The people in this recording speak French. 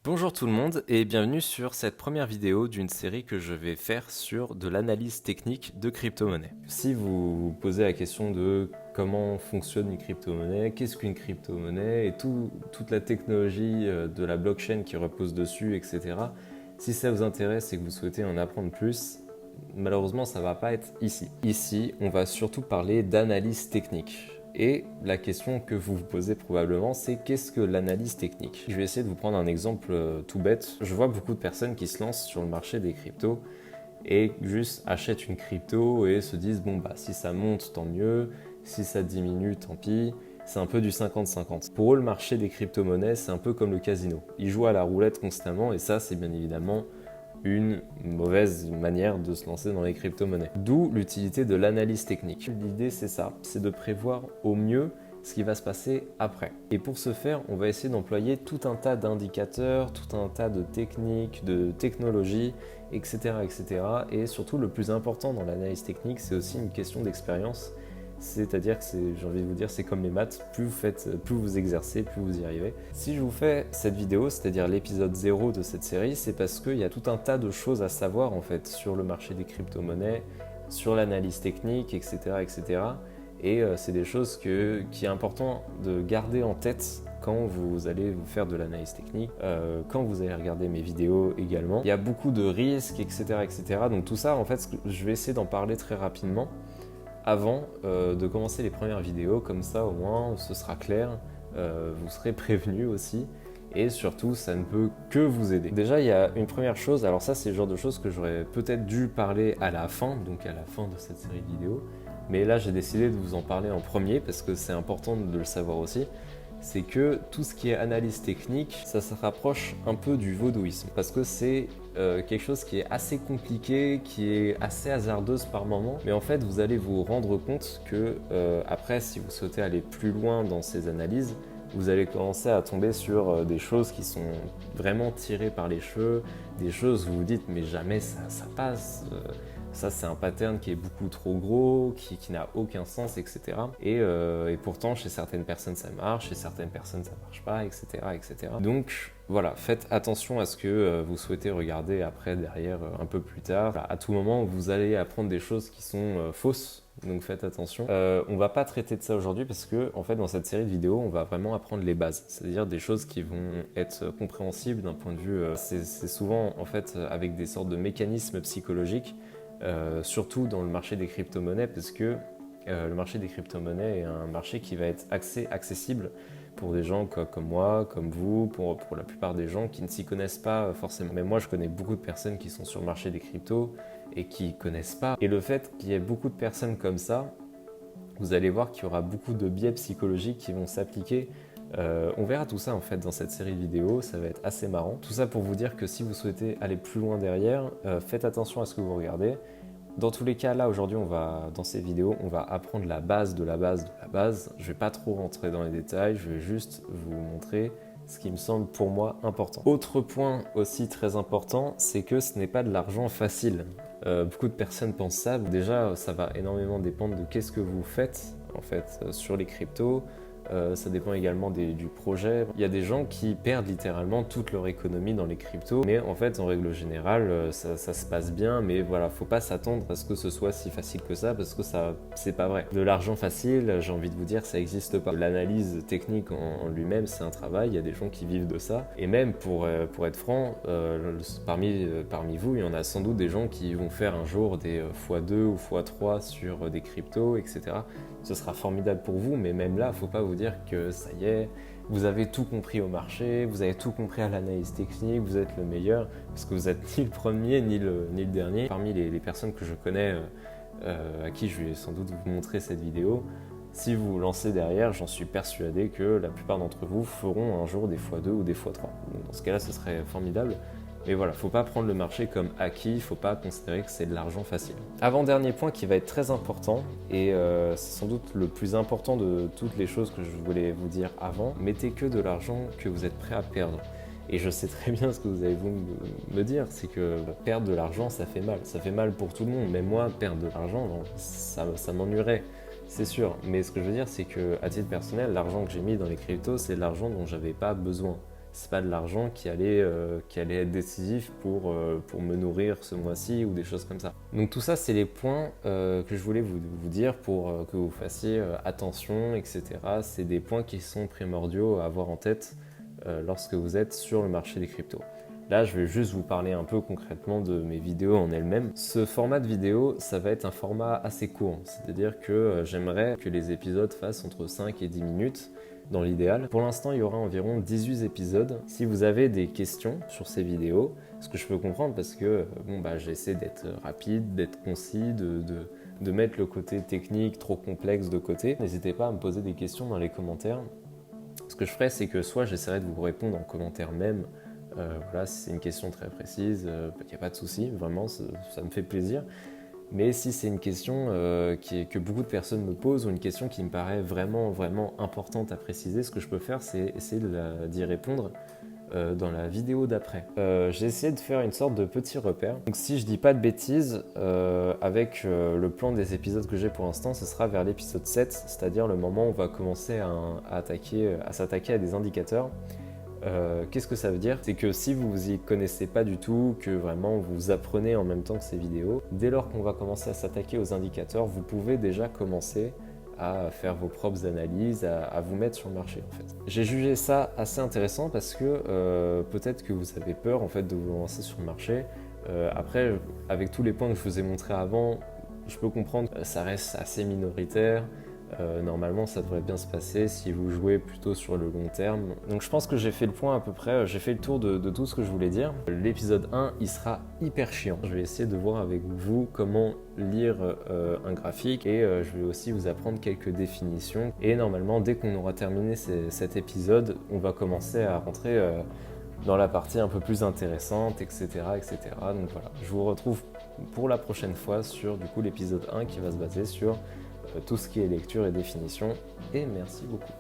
Bonjour tout le monde et bienvenue sur cette première vidéo d'une série que je vais faire sur de l'analyse technique de crypto-monnaie. Si vous vous posez la question de comment fonctionne une crypto-monnaie, qu'est-ce qu'une crypto-monnaie et toute la technologie de la blockchain qui repose dessus, etc. Si ça vous intéresse et que vous souhaitez en apprendre plus, malheureusement ça ne va pas être ici. Ici, on va surtout parler d'analyse technique. Et la question que vous vous posez probablement, c'est qu'est-ce que l'analyse technique? Je vais essayer de vous prendre un exemple tout bête. Je vois beaucoup de personnes qui se lancent sur le marché des cryptos et juste achètent une crypto et se disent bon bah si ça monte tant mieux, si ça diminue tant pis. C'est un peu du 50-50. Pour eux, le marché des crypto-monnaies, c'est un peu comme le casino. Ils jouent à la roulette constamment et ça, c'est bien évidemment une mauvaise manière de se lancer dans les crypto-monnaies. D'où l'utilité de l'analyse technique. L'idée c'est ça, c'est de prévoir au mieux ce qui va se passer après. Et pour ce faire, on va essayer d'employer tout un tas d'indicateurs, tout un tas de techniques, de technologies, etc. etc. Et surtout, le plus important dans l'analyse technique, c'est aussi une question d'expérience. C'est-à-dire que j'ai envie de vous dire, c'est comme les maths, plus vous faites, plus vous exercez, plus vous y arrivez. Si je vous fais cette vidéo, c'est-à-dire l'épisode 0 de cette série, c'est parce qu'il y a tout un tas de choses à savoir en fait sur le marché des crypto-monnaies, sur l'analyse technique, etc. etc. Et c'est des choses qui est important de garder en tête quand vous allez vous faire de l'analyse technique, quand vous allez regarder mes vidéos également. Il y a beaucoup de risques, etc. etc. Donc tout ça, en fait, je vais essayer d'en parler très rapidement avant de commencer les premières vidéos, comme ça au moins ce sera clair, vous serez prévenus aussi, et surtout ça ne peut que vous aider. Déjà il y a une première chose, alors ça c'est le genre de choses que j'aurais peut-être dû parler à la fin, donc à la fin de cette série de vidéos, mais là j'ai décidé de vous en parler en premier parce que c'est important de le savoir aussi. C'est que tout ce qui est analyse technique, ça se rapproche un peu du vaudouisme, parce que c'est quelque chose qui est assez compliqué, qui est assez hasardeuse par moment, mais en fait vous allez vous rendre compte que après, si vous souhaitez aller plus loin dans ces analyses, vous allez commencer à tomber sur des choses qui sont vraiment tirées par les cheveux, des choses où vous vous dites mais jamais ça passe. Ça, c'est un pattern qui est beaucoup trop gros, qui n'a aucun sens, etc. Et pourtant, chez certaines personnes, ça marche, chez certaines personnes, ça marche pas, etc., etc. Donc, voilà, faites attention à ce que vous souhaitez regarder après, derrière, un peu plus tard. À tout moment, vous allez apprendre des choses qui sont fausses. Donc faites attention. On va pas traiter de ça aujourd'hui parce que en fait dans cette série de vidéos on va vraiment apprendre les bases, c'est-à-dire des choses qui vont être compréhensibles d'un point de vue. C'est souvent en fait avec des sortes de mécanismes psychologiques. Surtout dans le marché des crypto-monnaies, parce que le marché des crypto-monnaies est un marché qui va être accessible pour des gens comme moi, comme vous, pour la plupart des gens qui ne s'y connaissent pas forcément. Mais moi, je connais beaucoup de personnes qui sont sur le marché des cryptos et qui ne connaissent pas. Et le fait qu'il y ait beaucoup de personnes comme ça, vous allez voir qu'il y aura beaucoup de biais psychologiques qui vont s'appliquer. On verra tout ça en fait dans cette série de vidéos, ça va être assez marrant. Tout ça pour vous dire que si vous souhaitez aller plus loin derrière, faites attention à ce que vous regardez. Dans tous les cas, là aujourd'hui, dans cette vidéo, on va apprendre la base de la base de la base. Je ne vais pas trop rentrer dans les détails, je vais juste vous montrer ce qui me semble pour moi important. Autre point aussi très important, c'est que ce n'est pas de l'argent facile. Beaucoup de personnes pensent ça. Déjà, ça va énormément dépendre de qu'est-ce que vous faites en fait sur les cryptos. Ça dépend également du projet. Il y a des gens qui perdent littéralement toute leur économie dans les cryptos, mais en fait, en règle générale, ça se passe bien, mais voilà, faut pas s'attendre à ce que ce soit si facile que ça, parce que ça, c'est pas vrai. De l'argent facile, j'ai envie de vous dire, ça n'existe pas. L'analyse technique en lui-même, c'est un travail, il y a des gens qui vivent de ça, et même pour être franc, parmi vous, il y en a sans doute des gens qui vont faire un jour des x2 ou x3 sur des cryptos, etc. Ce sera formidable pour vous, mais même là, faut pas vous dire que ça y est, vous avez tout compris au marché, vous avez tout compris à l'analyse technique, vous êtes le meilleur, parce que vous êtes ni le premier ni le dernier. Parmi les personnes que je connais, à qui je vais sans doute vous montrer cette vidéo, si vous vous lancez derrière, j'en suis persuadé que la plupart d'entre vous feront un jour des x2 ou des x3. Donc dans ce cas-là, ce serait formidable. Mais voilà, faut pas prendre le marché comme acquis, faut pas considérer que c'est de l'argent facile. Avant-dernier point qui va être très important, et c'est sans doute le plus important de toutes les choses que je voulais vous dire avant, mettez que de l'argent que vous êtes prêt à perdre. Et je sais très bien ce que vous allez me dire, c'est que perdre de l'argent, ça fait mal. Ça fait mal pour tout le monde, mais moi, perdre de l'argent, ça m'ennuierait, c'est sûr. Mais ce que je veux dire, c'est que à titre personnel, l'argent que j'ai mis dans les cryptos, c'est de l'argent dont j'avais pas besoin. c'est pas de l'argent qui allait être décisif pour me nourrir ce mois-ci ou des choses comme ça. Donc tout ça, c'est les points que je voulais vous dire pour que vous fassiez attention, etc. C'est des points qui sont primordiaux à avoir en tête lorsque vous êtes sur le marché des cryptos. Là, je vais juste vous parler un peu concrètement de mes vidéos en elles-mêmes. Ce format de vidéo, ça va être un format assez court, c'est-à-dire que j'aimerais que les épisodes fassent entre 5 et 10 minutes dans l'idéal. Pour l'instant, il y aura environ 18 épisodes. Si vous avez des questions sur ces vidéos, ce que je peux comprendre parce que j'essaie d'être rapide, d'être concis, de mettre le côté technique trop complexe de côté, n'hésitez pas à me poser des questions dans les commentaires. Ce que je ferai, c'est que soit j'essaierai de vous répondre en commentaire même, si c'est une question très précise, il n'y a pas de souci, vraiment, ça me fait plaisir. Mais si c'est une question que beaucoup de personnes me posent ou une question qui me paraît vraiment, vraiment importante à préciser, ce que je peux faire, c'est essayer d'y répondre dans la vidéo d'après. J'ai essayé de faire une sorte de petit repère. Donc si je dis pas de bêtises, avec le plan des épisodes que j'ai pour l'instant, ce sera vers l'épisode 7, c'est-à-dire le moment où on va commencer à s'attaquer à des indicateurs. Qu'est-ce que ça veut dire? C'est que si vous y connaissez pas du tout, que vraiment vous apprenez en même temps que ces vidéos, dès lors qu'on va commencer à s'attaquer aux indicateurs, vous pouvez déjà commencer à faire vos propres analyses, à vous mettre sur le marché en fait. J'ai jugé ça assez intéressant parce que peut-être que vous avez peur en fait de vous lancer sur le marché. Après, avec tous les points que je vous ai montrés avant, je peux comprendre que ça reste assez minoritaire. Normalement ça devrait bien se passer si vous jouez plutôt sur le long terme. Donc je pense que j'ai fait le point à peu près, j'ai fait le tour de tout ce que je voulais dire. L'épisode 1 il sera hyper chiant. Je vais essayer de voir avec vous comment lire un graphique et je vais aussi vous apprendre quelques définitions. Et normalement dès qu'on aura terminé cet épisode, on va commencer à rentrer dans la partie un peu plus intéressante, etc., etc. Donc voilà, je vous retrouve pour la prochaine fois sur du coup l'épisode 1 qui va se baser sur tout ce qui est lecture et définition, et merci beaucoup.